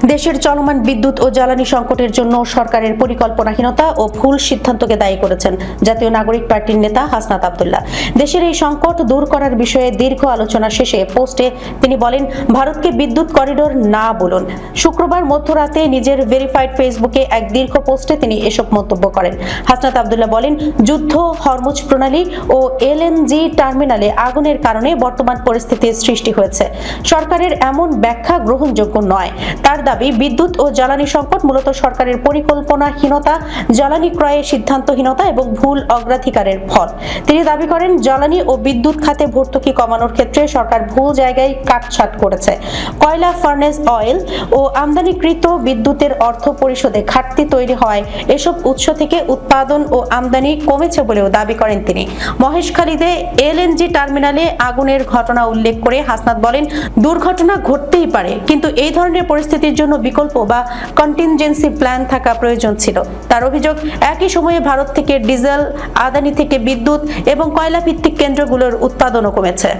দেশের চলমান বিদ্যুৎ ও জ্বালানি সংকটের জন্য সরকারের পরিকল্পনাহীনতা ও ভুল সিদ্ধান্তকে দায়ী করেছেন জাতীয় নাগরিক পার্টির নেতা হাসনাত আব্দুল্লাহ। দেশের এই সংকট দূর করার বিষয়ে দীর্ঘ আলোচনা শেষে পোস্টে তিনি বলেন, ভারতকে বিদ্যুৎ করিডোর না বলুন। শুক্রবার মধ্যরাতে নিজের ভেরিফাইড ফেসবুকে এক দীর্ঘ পোস্টে তিনি এসব মন্তব্য করেন। হাসনাত আব্দুল্লাহ বলেন, যুদ্ধ, হরমুজ প্রণালী ও এলএনজি টার্মিনালে আগুনের কারণে বর্তমান পরিস্থিতির সৃষ্টি হয়েছে। সরকারের এমন ব্যাখ্যা গ্রহণযোগ্য নয়। তার দাবি, বিদ্যুৎ ও জ্বালানি সংকট মূলত সরকারের পরিকল্পনাহীনতা, জ্বালানি ক্রয়ে সিদ্ধান্তহীনতা এবং ভুল অগ্রাধিকারের ফল। তিনি দাবি করেন, জ্বালানি ও বিদ্যুৎ খাতে ভর্তুকি কমানোর ক্ষেত্রে সরকার ভুল জায়গায় কাটছাঁট করেছে। কয়লা, ফার্নেস অয়েল ও আমদানিকৃত বিদ্যুতের অর্থ পরিশোধে ঘাটতি তৈরি হওয়ায় এসব উৎস থেকে উৎপাদন ও আমদানি কমেছে বলেও দাবি করেন তিনি। মহেশখালীতে এলএনজি টার্মিনালে আগুনের ঘটনা উল্লেখ করে হাসনাত বলেন, দুর্ঘটনা ঘটতেই পারে, কিন্তু এই ধরনের পরিস্থিতির জন্য বিকল্প বা কন্টিনজেন্সি প্ল্যান থাকা প্রয়োজন ছিল। তার অভিযোগ, একই সময়ে ভারত থেকে ডিজেল, আদানি থেকে বিদ্যুৎ এবং কয়লা ভিত্তিক কেন্দ্রগুলোর উৎপাদনও কমেছে।